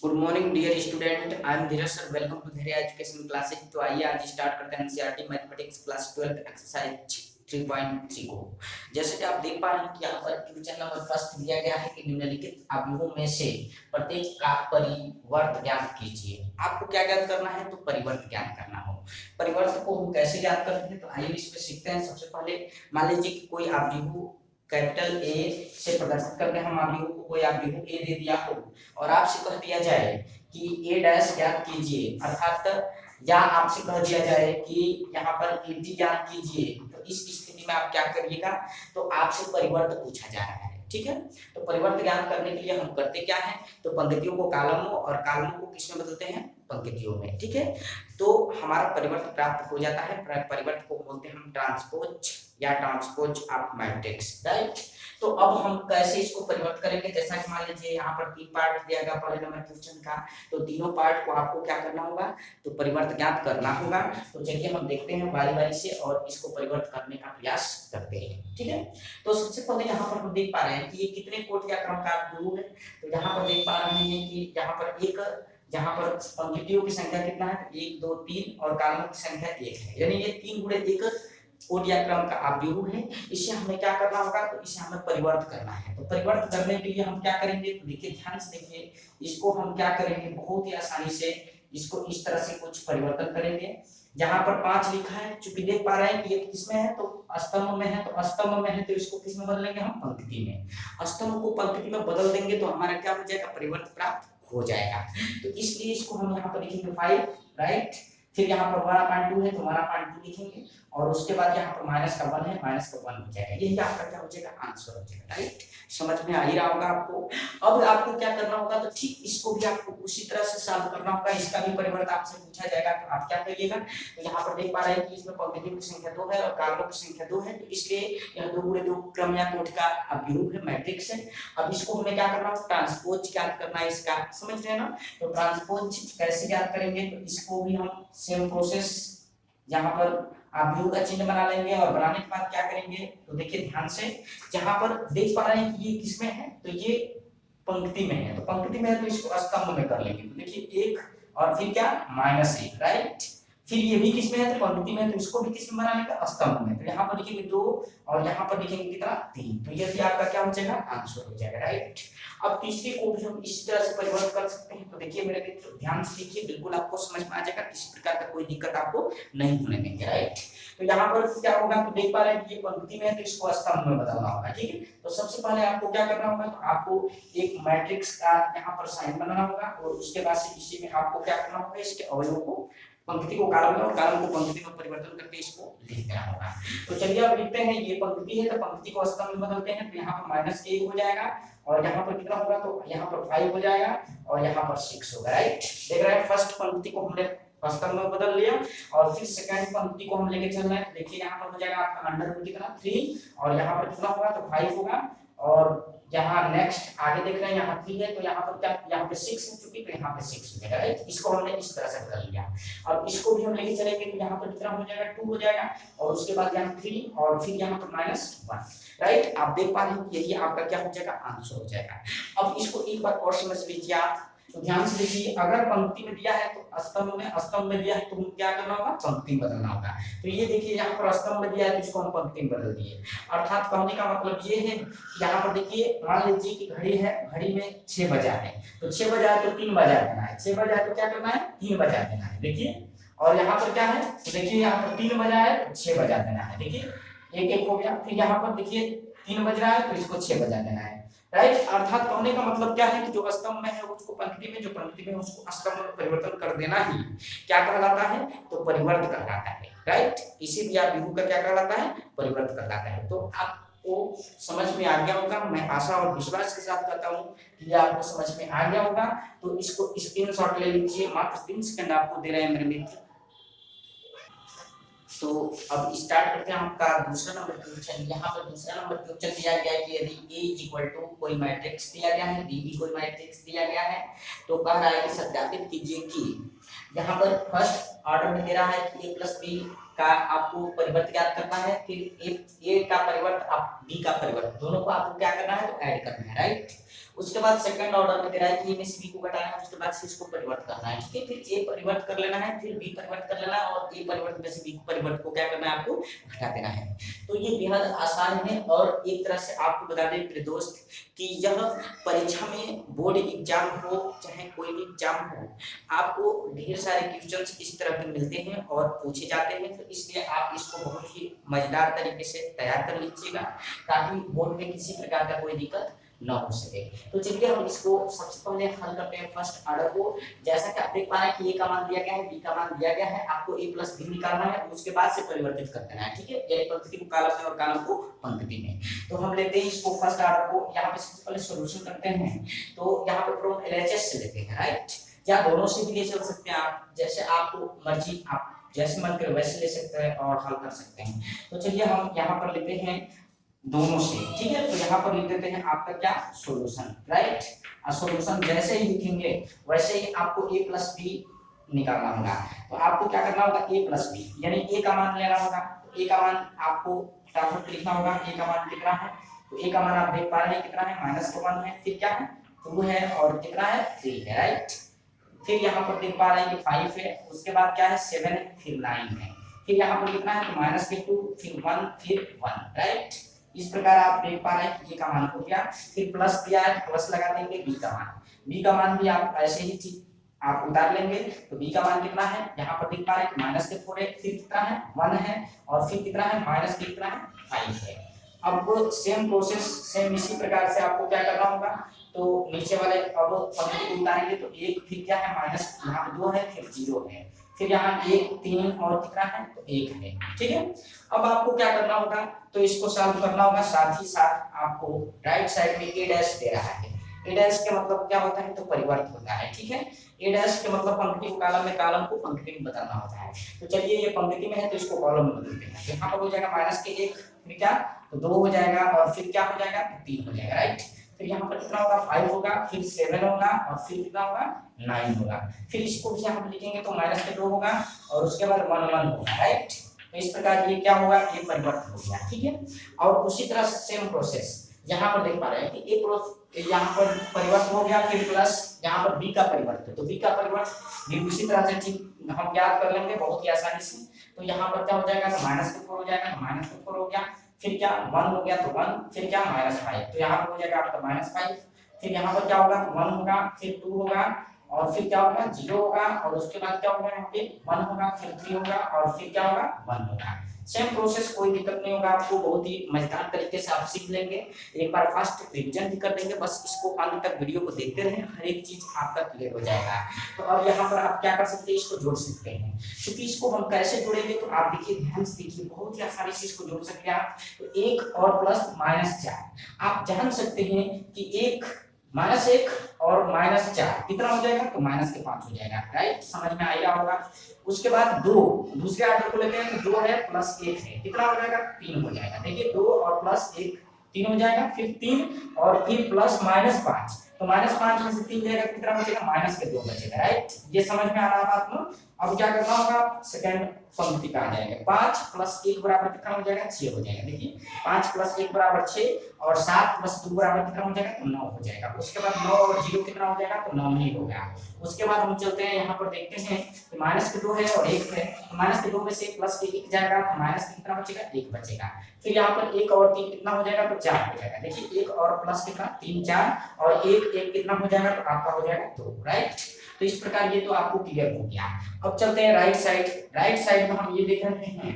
Good morning dear student, I am Dheeraj sir. Welcome to Dhairya education classes. तो आइए आज start करते हैं एनसीईआरटी मैथमेटिक्स क्लास 12 एक्सरसाइज 3.3 को। जैसे कि आप देख पा रहे हैं कि यहाँ पर क्वेश्चन नंबर फर्स्ट दिया गया है कि निम्नलिखित अवयवों में से प्रत्येक का परिवर्त ज्ञात कीजिए। आपको क्या ज्ञात करना है? तो परिवर्त ज्ञात करना हो। परिवर्त को हम कैसे ज्ञात करते हैं? तो आइए इसमें सीखते हैं। सबसे पहले मान लीजिए कि कोई अवयव कैपिटल ए से प्रदर्शित करके हम अवयव को कोई अवयव ए दे दिया हो और आपसे कह दिया जाए कि ए डैश ज्ञात कीजिए, अर्थात या आपसे कह दिया जाए कि यहाँ पर ए डी ज्ञात कीजिए, तो इस स्थिति में आप क्या करिएगा? तो आपसे परिवर्त पूछा जा रहा है, ठीक है। तो परिवर्त ज्ञात करने के लिए हम करते क्या है? तो पंक्तियों को कॉलमों और कॉलमों को किसमें बदलते हैं? पंक्तियों में, ठीक है। तो हमारा परिवर्त प्राप्त हो जाता है। परिवर्त को बोलते हैं हम ट्रांसपोज या ट्रांसपोज ऑफ मैट्रिक्स, राइट। तो अब हम कैसे इसको परिवर्त करेंगे? जैसा कि मान लीजिए यहाँ पर 3 पार्ट दिया गया पहले नंबर क्वेश्चन का, तो तीनों पार्ट को आपको क्या करना होगा? तो परिवर्त ज्ञात करना होगा। तो चलिए हम देखते हैं बारी बारी से और इसको परिवर्त करने का प्रयास करते हैं, ठीक है। तो सबसे पहले यहाँ पर हम देख पा रहे हैं कि ये कितने कोटि या क्रम का अवयव है। तो यहाँ पर देख पा रहे हैं कि यहाँ पर एक, जहाँ पर पंक्तियों की संख्या कितना है? 1 2 3 और कॉलमों की संख्या 1 है, यानी ये 3 गुणे 1 कोटि या क्रम का अवयव है। इसे हमें क्या करना होगा? तो इसे हमें परिवर्त करना है। तो परिवर्त करने के लिए हम क्या करेंगे? तो देखिए ध्यान से देखिए, इसको हम क्या करेंगे? बहुत ही आसानी से इसको इस तरह से कुछ परिवर्तन करेंगे। जहां पर 5 लिखा है, चूंकि देख पा रहे हैं कि ये किसमें है? तो स्तंभ में है। तो स्तंभ में है तो इसको किसमें बदलेंगे हम? पंक्ति में। स्तंभ को पंक्ति में बदल देंगे तो हमारा क्या हो जाएगा? परिवर्त प्राप्त हो जाएगा। तो इसलिए इसको हम यहाँ पर लिखेंगे 5, राइट। फिर यहाँ पर 1/2 है तो 1/2 लिखेंगे और उसके बाद यहाँ पर माइनस का 1 है, माइनस का 1 हो जाएगा। यही आपका क्या हो जाएगा? आंसर हो जाएगा, राइट। समझ में आ ही रहा होगा आपको। अब आपको क्या करना होगा? तो ठीक इसको भी आपको उसी तरह से सॉल्व करना होगा। इसका भी परिवर्त आपसे पूछा जाएगा तो आप क्या करिएगा? तो यहाँ पर देख पा रहे हैं कि इसमें पंक्तियों की संख्या 2 है और कॉलमों की संख्या 2 है, तो इसलिए यह 2 गुणे 2 क्रम या कोटि का अवयव है, मैट्रिक्स है। अब इसको हमें क्या करना है? ट्रांसपोज ज्ञात करना है इसका, समझ रहे हैं ना। तो ट्रांसपोज कैसे ज्ञात करेंगे? तो इसको भी हम सेम प्रोसेस, यहाँ पर अवयव का चिन्ह बना लेंगे और बनाने के बाद क्या करेंगे? तो देखिए ध्यान से, जहां पर देख पा रहे हैं कि ये किसमें है? तो ये पंक्ति में है। तो पंक्ति में है तो इसको स्तंभ में कर लेंगे। तो देखिए 1 और फिर क्या? -1, राइट। फिर ये भी किसमें है? तो पंक्ति में, तो इसको भी किसमें बनाने का? स्तंभ में। तो यहाँ पर लिखेंगे 2 और यहाँ पर लिखेंगे कितना? 3। तो ये भी आपका क्या हो जाएगा? आंसर हो जाएगा, राइट। अब तीसरे को भी हम इसी तरह से परिवर्तित कर सकते हैं। तो देखिए मेरे मित्र ध्यान से देखिए, बिल्कुल आपको समझ में आ जाएगा, किसी प्रकार का कोई दिक्कत आपको नहीं होने देंगे, राइट। तो यहाँ पर क्या होगा? तो देख पा रहे हैं कि ये पंक्ति में है तो इसको स्तंभ में बदलना होगा, ठीक है। तो सबसे पहले आपको क्या करना होगा? तो आपको एक मैट्रिक्स का यहाँ पर साइन बनाना होगा और उसके बाद से इसी में आपको क्या करना होगा? इसके अवयवों को, पंक्ति को कॉलम में और कॉलम को पंक्ति में परिवर्तन करके इसको लिख देना होगा। तो चलिए अब लिखते हैं, ये पंक्ति है तो पंक्ति को स्तंभ में बदलते हैं। तो यहाँ पर -1 हो जाएगा और यहाँ पर कितना होगा? तो यहाँ पर 5 हो जाएगा और यहाँ पर 6 होगा, राइट। देख रहे हैं, फर्स्ट पंक्ति को हमने स्तंभ में बदल लिया और फिर सेकंड पंक्ति को हम लेके चल रहे हैं। देखिए यहाँ पर हो जाएगा आपका अंडर कितना? 3 और यहाँ पर कितना होगा? तो 5 होगा और यहाँ नेक्स्ट आगे देख रहे हैं यहाँ 3 है तो यहाँ पर क्या? यहाँ पे 6 हो चुकी, तो यहाँ पे 6 हो जाएगा, राइट। इसको हमने इस तरह से बदल लिया। अब इसको भी हम लेके चलेंगे तो यहाँ पर कितना हो जाएगा? 2 हो जाएगा और उसके बाद यहाँ 3 और फिर यहाँ पर -1, राइट। आप देख पा रहे हैं यही आपका क्या हो जाएगा? आंसर हो जाएगा। अब इसको एक बार और समझ लीजिए आप। तो ध्यान से देखिए, अगर पंक्ति में दिया है तो स्तंभ में दिया है तो क्या करना होगा? पंक्ति में बदलना होगा। तो ये देखिए यहाँ पर स्तंभ में दिया है तो इसको हम पंक्ति में बदल दिए। अर्थात कहने का मतलब ये है कि यहाँ पर देखिए, मान लीजिए कि घड़ी है, घड़ी में 6 बजा है तो 6 बजा है तो 3 बजा देना है, 6 बजा है तो क्या करना है? 3 बजा देना है, देखिए। और यहाँ पर क्या है? तो देखिए यहाँ पर 3 बजा है तो 6 बजा देना है, देखिए 1 हो गया। फिर यहाँ पर देखिए 3 बज रहा है तो इसको 6 बजा देना है, राइट। अर्थात कहने का मतलब क्या है कि जो स्तंभ में है उसको पंक्ति में, जो पंक्ति में उसको स्तंभ में परिवर्तन कर देना ही क्या कहलाता है? तो परिवर्त कहलाता है, राइट। इसी भी आप का क्या कहलाता है? परिवर्त कहलाता है। तो आपको समझ में आ गया होगा, मैं आशा और विश्वास के साथ कहता हूँ कि आपको समझ में आ गया होगा। तो इसको स्क्रीनशॉट ले लीजिए, मात्र 3 सेकंड आपको दे रहे हैं मेरे मित्र। तो अब स्टार्ट करते हैं आपका दूसरा नंबर क्वेश्चन। यहाँ पर दूसरा नंबर क्वेश्चन दिया गया है कि यदि A इक्वल टू कोई मैट्रिक्स दिया गया है, B भी कोई मैट्रिक्स दिया गया है, तो कह रहा है कि सत्यापित कीजिए कि यहाँ पर फर्स्ट ऑर्डर में दे रहा है कि A प्लस B का आपको परिवर्त ज्ञात करना है, फिर A का परिवर्त आप B का परिवर्त, दोनों को आपको क्या करना है? तो ऐड करना है, राइट। उसके बाद सेकंड ऑर्डर में दे रहा है कि ए में से बी को घटाना है, उसके बाद से इसको परिवर्त करना है, ठीक है। फिर ए परिवर्त कर लेना है, फिर बी परिवर्त कर लेना है, और ए परिवर्त में से बी परिवर्त को क्या करना है, आपको घटा देना है। तो ये बेहद आसान है, और एक तरह से आपको बता दें प्रिय दोस्त कि यह परीक्षा में बोर्ड एग्जाम हो चाहे कोई भी एग्जाम हो, आपको ढेर सारे क्वेश्चंस इस तरह के मिलते हैं और पूछे जाते हैं। तो इसलिए आप इसको बहुत ही मजेदार तरीके से तैयार कर लीजिएगा, ताकि बोर्ड में किसी प्रकार का कोई दिक्कत न हो सके। तो चलिए हम इसको सबसे पहले हल करते हैं फर्स्ट ऑर्डर को। जैसा कि आप देख पा रहे हैं कि ए का मान दिया गया है, बी का मान दिया गया है, आपको ए प्लस बी निकालना है, उसके बाद से परिवर्तित कर देना है, ठीक है। यानी पंक्ति को कॉलम में और कॉलम को पंक्ति में। तो हम लेते हैं इसको फर्स्ट ऑर्डर को, यहाँ पे सबसे पहले सॉल्यूशन करते हैं। तो यहाँ पे फ्रॉम एलएचएस से लेते हैं, राइट, या दोनों से भी ले चल सकते हैं आप, जैसे आपको मर्जी, आप जैसे मन करे वैसे ले सकते हैं और हल कर सकते हैं। तो चलिए हम यहाँ पर लेते हैं दोनों से, ठीक है। तो यहाँ पर लिख देते हैं आपका क्या, सॉल्यूशन, राइट। और सॉल्यूशन जैसे ही लिखेंगे वैसे ही आपको a प्लस बी निकालना होगा। तो आपको क्या करना होगा, a प्लस बी, यानी a का मान लेना होगा। तो a का मान आपको फटाफट लिखना होगा। a का मान कितना है, तो a का मान आप देख पा रहे हैं कितना है, -1 है, फिर क्या है 2 है, और कितना है 3 है, राइट। फिर यहाँ पर देख पा रहे हैं कि 5 है, उसके बाद क्या है 7 है, फिर 9 है, फिर यहाँ पर कितना है तो -2, फिर 1, फिर 1, राइट। इस प्रकार आप देख पा रहे हैं कि ए का मान हो गया। फिर प्लस दिया है, प्लस लगा देंगे बी का मान। बी का मान भी आप ऐसे ही चीज आप उतार लेंगे। तो बी का मान कितना है, यहाँ पर देख पा रहे हैं -4 है, फिर कितना है 1 है, और फिर कितना है माइनस कितना है 5 है। अब सेम प्रोसेस, सेम इसी प्रकार से आपको क्या करना होगा, तो नीचे वाले अब पंक्ति को उतारेंगे। तो एक, फिर क्या है माइनस, यहाँ पे 2 है, फिर 0 है, फिर यहाँ 1, 3 और कितना है तो 1 है, ठीक है। अब आपको क्या करना होगा, तो इसको सॉल्व करना होगा। साथ ही साथ आपको राइट साइड में ए डैश दे रहा है। ए डैश के मतलब क्या होता है, तो परिवर्त होता है, ठीक है। ए डैश के मतलब पंक्ति को कॉलम में, कॉलम को पंक्ति में बदलना होता है। तो चलिए ये पंक्ति में है तो इसको कॉलम में बदलते हैं। यहाँ पर हो जाएगा -1, फिर क्या तो 2 हो जाएगा, और फिर क्या हो जाएगा 3 हो जाएगा, राइट। फिर यहाँ पर कितना होगा 5 होगा, फिर 7 होगा, और फिर कितना होगा 9 होगा। फिर इसको भी यहाँ पर लिखेंगे तो -2 होगा, और उसके बाद 1 1 होगा, राइट। तो इस प्रकार ये क्या होगा, ये परिवर्तन हो गया, ठीक है। और उसी तरह से सेम प्रोसेस यहाँ पर देख पा रहे हैं कि एक यहाँ पर परिवर्तन हो गया, फिर प्लस यहाँ पर बी का परिवर्तन। तो बी का परिवर्तन भी उसी तरह से ठीक हम याद कर लेंगे बहुत ही आसानी से। तो यहाँ पर क्या हो जाएगा, तो -4 हो जाएगा, -4 हो गया, फिर क्या 1 हो गया तो 1, फिर क्या -5, तो यहाँ पर हो जाएगा आपका -5। फिर यहाँ पर क्या होगा, तो 1 होगा, फिर 2 होगा, और फिर क्या होगा 0 होगा, और उसके बाद क्या होगा यहाँ पे 1 होगा, फिर 3 होगा, और फिर क्या होगा 1 होगा। सेम प्रोसेस, कोई दिक्कत नहीं होगा आपको, बहुत ही मजेदार तरीके से आप सीख लेंगे। एक बार फास्ट रिवीजन भी कर देंगे, बस इसको अंत तक वीडियो को देखते रहें, हर एक चीज आपका क्लियर हो जाएगा। तो अब यहाँ पर आप क्या कर सकते हैं, इसको जोड़ सकते हैं। क्योंकि इसको हम कैसे जोड़ेंगे, तो आप देखिए ध्यान से देखिए, बहुत ही आसानी से इसको जोड़ सकते हैं आप। तो 1 और प्लस -4 आप जान सकते हैं कि 1 -1 और -4 कितना हो जाएगा, तो -5 हो जाएगा, राइट। समझ में आया होगा। उसके बाद 2 दूसरे ऑर्डर को लेते हैं, तो 2 है प्लस 1 है, कितना हो जाएगा 3 हो जाएगा। देखिए 2 और प्लस 1 3 हो जाएगा, फिर 3 और फिर प्लस -5, तो -5 में से 3 जाएगा, कितना बचेगा -2 बचेगा, राइट। ये समझ में आ रहा है आपको। अब क्या करना होगा, सेकंड पंक्ति का आ जाएगा, 5 + 1 बराबर कितना हो जाएगा 6 हो जाएगा। देखिए 5 + 1 बराबर 6, और 7 + 2 बराबर कितना हो जाएगा, तो 9 हो जाएगा। उसके बाद 9 और 0 कितना हो जाएगा, तो 9 ही होगा। उसके बाद हम चलते हैं, यहाँ पर देखते हैं कि -2 है और 1 है, तो -2 में से प्लस 1 जाएगा, तो माइनस कितना बचेगा 1 बचेगा। फिर यहाँ पर 1 और 3 कितना हो जाएगा, तो 4 हो जाएगा। देखिए 1 और प्लस कितना 3 4, और 1 कितना हो जाएगा, तो आपका हो जाएगा 2, राइट। तो इस प्रकार ये तो आपको क्लियर हो गया। अब चलते हैं राइट साइड। राइट साइड में हम ये देख रहे हैं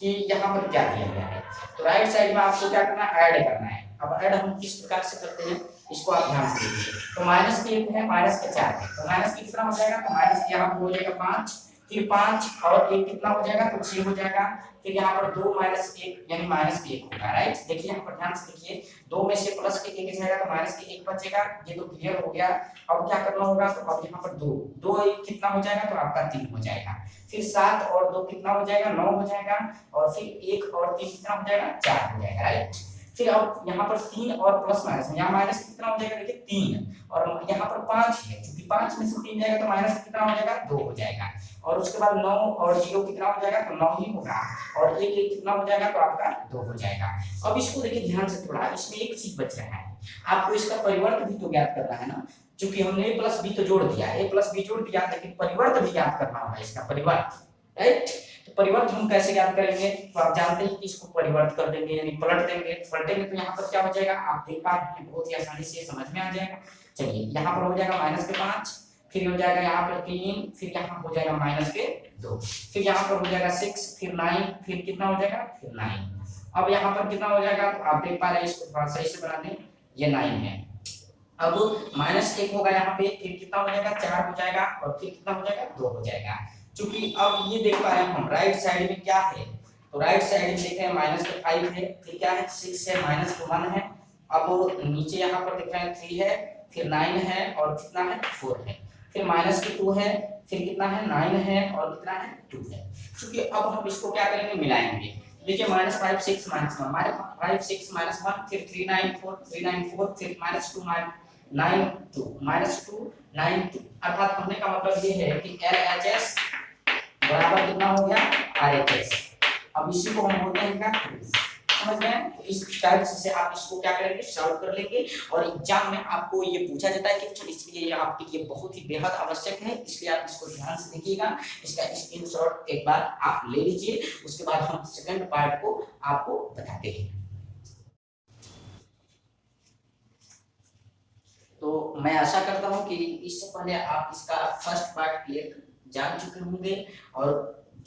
कि यहाँ पर क्या दिया गया है। तो राइट साइड में आपको क्या करना है, ऐड करना है। अब ऐड हम किस प्रकार से करते हैं, इसको आप ध्यान से देखिए। तो -1 है, -4 है, तो माइनस कितना हो जाएगा, तो माइनस यहाँ पर हो जाएगा 5, फिर 5 और 1 कितना हो जाएगा, तो 6 हो जाएगा। फिर यहाँ पर 2 - 1 यानी -1 होगा, राइट। देखिए यहाँ पर ध्यान से देखिए, 2 में से प्लस के 1 जाएगा, तो -1 बचेगा। ये तो क्लियर हो गया। अब क्या करना होगा, तो अब यहाँ पर 2 1 कितना हो जाएगा, तो आपका 3 हो जाएगा। फिर 7 और 2 कितना हो जाएगा, 9 हो जाएगा, और फिर 1 और 3 कितना हो जाएगा, 4 हो जाएगा, राइट। फिर अब यहाँ पर 3 और प्लस माइनस, यहाँ माइनस कितना हो जाएगा, देखिए 3, और यहाँ पर 5 है, क्योंकि 5 में से 3 जाएगा तो माइनस कितना हो जाएगा, 2 हो जाएगा। और उसके बाद 9 और 0 कितना हो जाएगा, तो 9 ही होगा, और 1 कितना हो जाएगा, तो आपका 2 हो जाएगा। अब इसको देखिए ध्यान से, थोड़ा इसमें एक चीज बच रहा है, आपको इसका परिवर्त भी तो ज्ञात करना है ना, क्योंकि हमने a प्लस बी तो जोड़ दिया, a प्लस बी जोड़ दिया, लेकिन परिवर्त भी ज्ञात करना होगा इसका परिवर्त, राइट। तो परिवर्त हम कैसे ज्ञात करेंगे, तो आप जानते हैं कि इसको परिवर्त कर देंगे यानी पलट देंगे, पलटेंगे तो यहाँ पर क्या हो जाएगा, आप देख पा रहे हैं, बहुत ही आसानी से समझ में आ जाएगा। चलिए यहाँ पर हो जाएगा माइनस के 5, फिर हो जाएगा यहाँ पर 3, फिर यहाँ हो जाएगा माइनस के 2, फिर यहाँ पर हो जाएगा 6, फिर 9, फिर कितना हो जाएगा, फिर 9। अब यहाँ पर कितना हो जाएगा, तो आप देख पा रहे हैं, इसको थोड़ा सही से बना दें, ये 9 है। अब माइनस 1 होगा यहाँ पे, फिर कितना हो जाएगा, 4 हो जाएगा, और फिर कितना हो जाएगा, 2 हो जाएगा। क्योंकि अब ये देख पा रहे हैं हम राइट साइड में क्या है, तो राइट साइड में देख रहे हैं माइनस के 5 है, फिर क्या है 6 है, माइनस के 1 है। अब नीचे यहाँ पर देख रहे हैं 3 है, फिर 9 है, और कितना है 4 है, फिर माइनस के 2 है, फिर कितना है 9 है, और कितना है 2 है। क्योंकि अब हम इसको क्या करेंगे, मिलाएंगे। देखिए माइनस 5 6 माइनस 1, माइनस 5 6 माइनस 1, फिर 3 9 4 3 9 4, फिर माइनस 2 9 2 माइनस 2 9 2, अर्थात कहने का मतलब ये है कि LHS बराबर कितना हो गया, RHS। अब इसी को हम बोलते हैं क्या, समझ गए। तो इस टाइप से आप इसको क्या करेंगे, सॉल्व कर लेंगे, और एग्जाम में आपको ये पूछा जाता है कि इसलिए ये आपके लिए बहुत ही बेहद आवश्यक है, इसलिए आप इसको ध्यान से देखिएगा। इसका स्क्रीनशॉट एक बार आप ले लीजिए, उसके बाद हम सेकंड पार्ट को आपको बताते हैं। तो मैं आशा करता हूं कि इससे पहले आप इसका फर्स्ट पार्ट क्लियर जान चुके होंगे और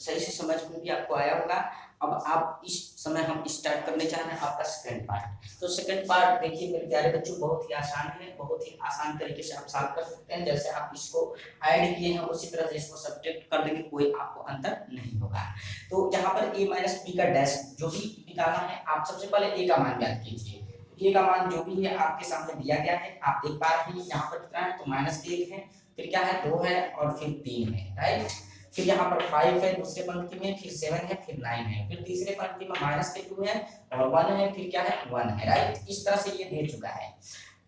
सही से समझ में भी आपको आया होगा। अब आप इस समय हम स्टार्ट करने जा रहे हैं आपका सेकंड पार्ट। तो सेकंड पार्ट देखिए मेरे प्यारे बच्चों, बहुत ही आसान है, बहुत ही आसान तरीके से आप सॉल्व कर सकते हैं। जैसे आप इसको ऐड किए हैं उसी तरह से इसको सब्ट्रैक्ट कर देंगे, कोई आपको अंतर नहीं होगा। तो यहाँ पर a माइनस बी का डैश जो भी निकालना है, आप सबसे पहले a का मान ज्ञात कीजिए। a का मान जो भी है आपके सामने दिया गया है, आप देख पा रहे हैं यहाँ पर कितना है, तो माइनस 1 है, फिर क्या है 2 है, और फिर 3 है, राइट। फिर यहाँ पर 5 है दूसरे पंक्ति में, फिर 7 है, फिर 9 है, फिर तीसरे पंक्ति में माइनस के 2 है और 1 है, फिर क्या है 1 है, राइट। इस तरह से ये दे चुका है।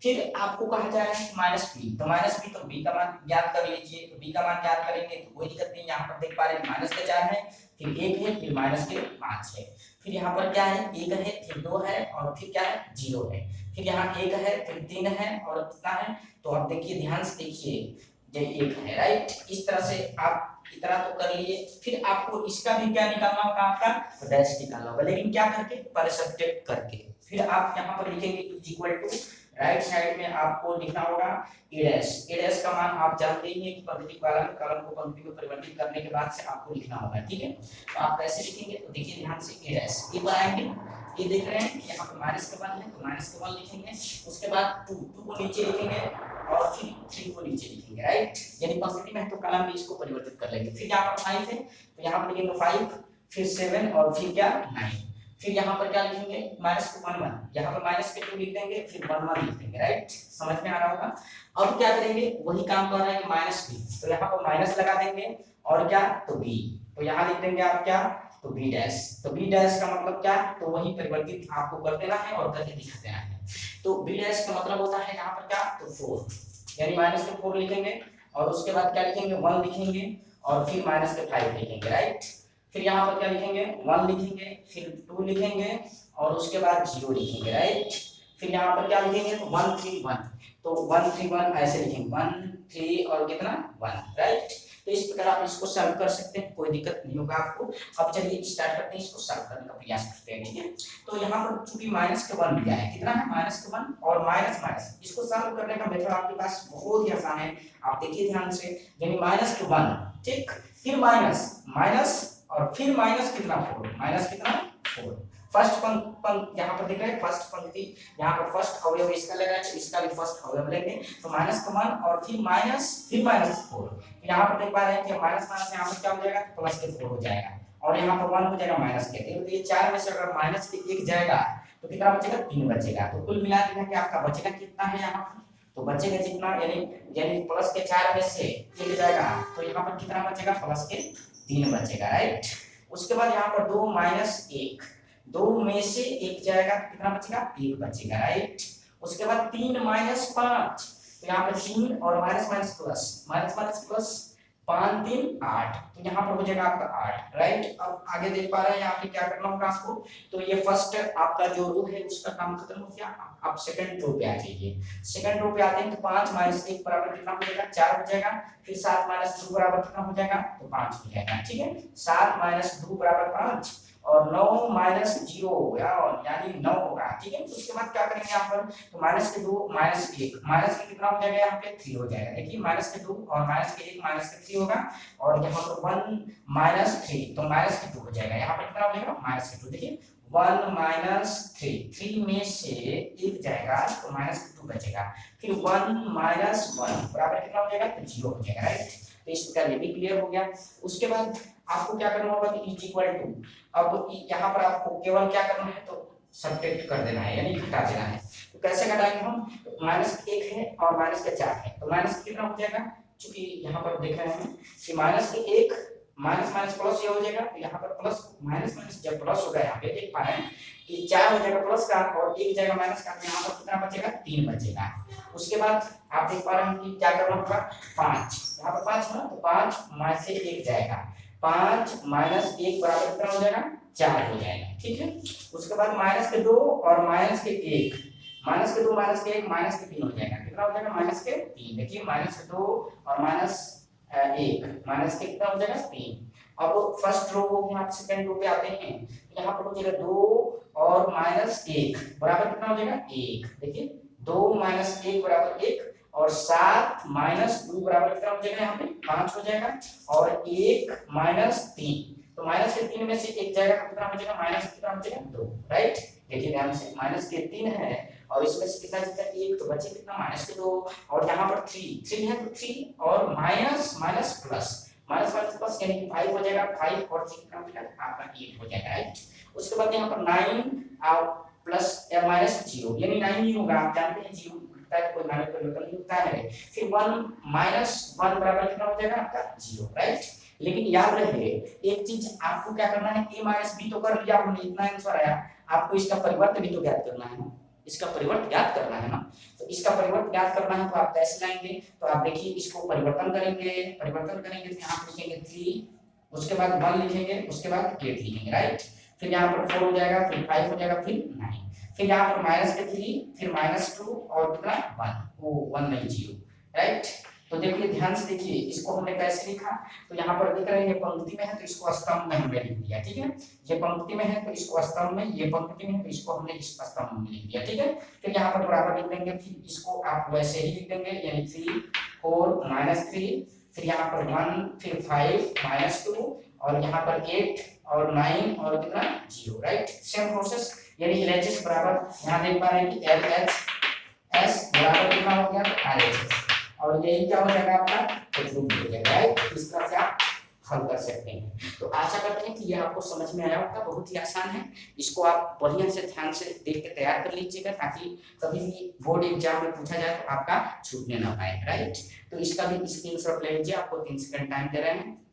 फिर आपको कहा जा रहा है माइनस बी, तो माइनस बी, तो बी का मान ज्ञात कर लीजिए। तो बी का मान ज्ञात करेंगे तो कोई दिक्कत नहीं, यहाँ पर देख पा रहे हैं माइनस के 4 है, फिर 1 है, फिर माइनस के 5 है, फिर यहाँ पर क्या है 1 है, फिर 2 है, और फिर क्या है 0 है, फिर यहाँ 1 है, फिर 3 है, और कितना है, तो आप देखिए ध्यान से देखिए, ये 1 है, राइट। इस तरह से आप इतना तो कर लिए। फिर आपको इसका भी क्या निकालना होगा, आपका डैश निकालना होगा, लेकिन क्या करके, पर सब्ट्रैक्ट करके। फिर आप यहाँ पर लिखेंगे इक्वल टू, राइट साइड में आपको लिखना होगा a डैश। a डैश का मान आप जानते ही हैं कि पंक्ति कॉलम को पंक्ति में परिवर्तित करने के बाद से आपको लिखना होगा, ठीक है। तो आप कैसे लिखेंगे, तो देखिए ध्यान से a डैश, ये बनाएंगे, ये देख रहे हैं यहाँ पर माइनस के 1 है, तो माइनस के 1 लिखेंगे, उसके बाद 2 को नीचे लिखेंगे, और फिर 3 को नीचे लिखेंगे, राइट। यानी पंक्ति में है तो कॉलम में इसको परिवर्तित कर लेंगे। फिर यहाँ पर 5 है, तो यहाँ पर लिखेंगे 5, फिर 7, और फिर क्या 9, फिर यहाँ पर क्या लिखेंगे माइनस के 1 1, यहाँ पर माइनस के 2 लिख देंगे, फिर 1 1 लिख देंगे, राइट। समझ में आ रहा होगा। अब क्या करेंगे, वही काम कर रहे हैं कि माइनस बी, तो यहाँ पर माइनस लगा देंगे, और क्या, तो बी, तो यहाँ लिख देंगे आप क्या, तो बी डैश। तो बी डैश का मतलब क्या, तो वही परिवर्तित आपको कर देना है और करके दिखा देना है। तो बी डैश का मतलब होता है यहाँ पर क्या, तो 4, यानी माइनस के 4 लिखेंगे, और उसके बाद क्या लिखेंगे 1 लिखेंगे, और फिर माइनस के 5 लिखेंगे, राइट। फिर यहाँ पर क्या लिखेंगे 1 लिखेंगे, फिर 2 लिखेंगे, और उसके बाद 0 लिखेंगे, राइट। फिर यहाँ पर क्या लिखेंगे, तो 1 3 1, तो 1 3 1 ऐसे लिखेंगे, 1 3 और कितना 1, राइट। तो इस प्रकार आप इसको सॉल्व कर सकते हैं, कोई दिक्कत नहीं होगा आपको। अब चलिए स्टार्ट करते हैं, इसको सॉल्व करने का प्रयास करते हैं, ठीक है। तो यहाँ पर चूंकि माइनस के 1 दिया है, कितना है माइनस के 1 और माइनस माइनस, इसको सॉल्व करने का मेथड आपके पास बहुत ही आसान है, आप देखिए ध्यान से। यानी माइनस के 1, ठीक, फिर माइनस माइनस, और फिर माइनस कितना 4, माइनस कितना 4। फर्स्ट पंक्ति यहाँ पर दिख रहा है, फर्स्ट पंक्ति यहाँ पर फर्स्ट अवयव इसका लगा है, इसका भी फर्स्ट अवयव लेंगे, तो माइनस का 1 और फिर माइनस 4। यहाँ पर देख पा रहे हैं कि माइनस माइनस यहाँ पर क्या हो जाएगा, प्लस के 4 हो जाएगा, और यहाँ पर 1 हो जाएगा माइनस के। तो ये 4 में से अगर माइनस के 1 जाएगा तो कितना बचेगा, 3 बचेगा। तो कुल मिला के आपका बचेगा कितना है यहाँ पर, तो बचेगा जितना, यानी प्लस के 4 में से 1 जाएगा, तो यहाँ पर कितना बचेगा, प्लस के 3 बचेगा, राइट। उसके बाद यहाँ पर 2 माइनस 1, 2 में से 1 जाएगा, कितना बचेगा 1 बचेगा, राइट। उसके बाद 3 माइनस 5, तो यहाँ पर 3 और minus minus plus, minus minus plus 5 3 8, तो यहाँ पर हो जाएगा आपका 8, राइट। अब आगे देख पा रहे हैं यहाँ पे क्या करना होगा आपको, तो ये फर्स्ट आपका जो रो है उसका काम खत्म हो गया, आप सेकंड रो पे आ जाइए। सेकंड रो पे आते हैं तो 5 - 1 बराबर कितना हो जाएगा, 4 हो जाएगा। फिर 7 - 2 बराबर कितना हो जाएगा, तो 5 हो जाएगा, ठीक है। 7 - 2 बराबर 5 और 9 - 0 यानी 9 होगा, ठीक है। तो उसके बाद क्या करेंगे यहाँ पर, तो -2 -1 माइनस के कितना हो जाएगा, यहाँ पे 3 हो जाएगा। देखिए -2 और -1 -3 होगा, और यहाँ पर 1 - 3 तो -2 हो जाएगा। यहाँ पर कितना हो जाएगा, -2। देखिए 1 - 3 में से 1 जाएगा तो -2 बचेगा। फिर 1 - 1 बराबर कितना हो जाएगा, तो 0 हो जाएगा, राइट। तो इस प्रकार ये भी क्लियर हो गया। उसके बाद आपको क्या करना होगा, इज इक्वल टू, अब यहाँ पर आपको केवल क्या करना है, तो सब्ट्रैक्ट कर देना है, यानी घटा देना है। तो कैसे घटाएंगे हम, तो -1 है और -4 है, तो माइनस कितना हो जाएगा, क्योंकि यहाँ पर देख रहे हैं कि -1 माइनस माइनस प्लस ये हो जाएगा, तो यहाँ पर प्लस माइनस माइनस जब प्लस होगा, यहाँ पे देख पा रहे हैं कि 4 हो जाएगा प्लस का और 1 जाएगा माइनस का, तो यहाँ पर कितना बचेगा, 3 बचेगा। उसके बाद आप देख पा रहे हैं कि क्या करना होगा, 5, यहाँ पर 5 है ना, तो 5 में से 1 जाएगा, 5 - 1 बराबर कितना हो जाएगा, 4 हो जाएगा, ठीक है। उसके बाद -2 और -1 -2 -1 -3 हो जाएगा, कितना हो जाएगा, -3। देखिए -2 और -1 माइनस के कितना हो जाएगा, 3। अब फर्स्ट रो हो गया, आप सेकंड रो पे आते हैं, यहाँ पर हो जाएगा 2 और -1 बराबर कितना हो जाएगा, 1। देखिए 2 - 1 बराबर 1 और 7 - 2 बराबर कितना हो जाएगा, यहाँ पे 5 हो जाएगा, और 1 - 3 तो -3 में से 1 जाएगा तो कितना हो जाएगा, कितना हो जाएगा, 2, राइट। देखिए ध्यान से -3 है और इसमें से कितना बचा, 1, तो बचे कितना, -2 और यहाँ पर 3 है तो 3 और माइनस माइनस प्लस यानी कि 5 हो जाएगा, 5 और 3 कितना हो जाएगा, आपका 8 हो जाएगा, राइट। उसके बाद यहाँ पर 9 प्लस या -0 यानी 9 ही होगा, आप जानते हैं 0 होता है, कोई माइनस परिवर्तन नहीं होता है। फिर 1 - 1 बराबर कितना हो जाएगा, आपका 0, राइट। लेकिन याद रहे एक चीज, आपको क्या करना है, a - b तो कर लिया हमने, इतना आंसर आया, आपको इसका परिवर्त भी तो ज्ञात करना है ना, इसका परिवर्त ज्ञात करना है ना। तो इसका परिवर्त ज्ञात करना है तो आप कैसे लाएंगे, तो आप देखिए इसको परिवर्तन करेंगे तो यहाँ पर लिखेंगे 3, उसके बाद 1 लिखेंगे, उसके बाद 8 लिखेंगे, राइट। फिर यहाँ पर 4 हो जाएगा, फिर 5 हो जाएगा, फिर 9, फिर यहाँ पर -3 फिर -2 और कितना 1 नहीं 0, राइट। तो देखिए ध्यान से देखिए, इसको हमने कैसे लिखा, तो यहाँ पर देख रहे हैं ये पंक्ति में है तो इसको स्तंभ में हमने लिख दिया, ठीक है। ये पंक्ति में है तो इसको स्तंभ में, ये पंक्ति में है तो इसको हमने इस स्तंभ में लिख दिया, ठीक है। फिर यहाँ पर बराबर लिख देंगे, फिर इसको आप वैसे ही लिख देंगे, यानी 3 4 -3 फिर यहाँ पर 1 फिर 5 -2 और यहाँ पर 8 और 9 और कितना 0, राइट। सेम प्रोसेस, यानी LHS बराबर, यहाँ देख पा रहे हैं कि LHS बराबर कितना हो गया, RHS, और यही क्या हो जाएगा आपका, हो जाएगा, राइट। इस तरह से आप हल कर सकते हैं। तो आशा करते हैं कि यह आपको समझ में आया होगा, बहुत ही आसान है, इसको आप बढ़िया से ध्यान से देख के तैयार कर लीजिएगा, ताकि कभी भी बोर्ड एग्जाम में पूछा जाए तो आपका छूटने ना पाए, राइट। तो इसका भी स्क्रीनशॉट ले लीजिए, आपको 3 सेकंड टाइम दे रहे हैं।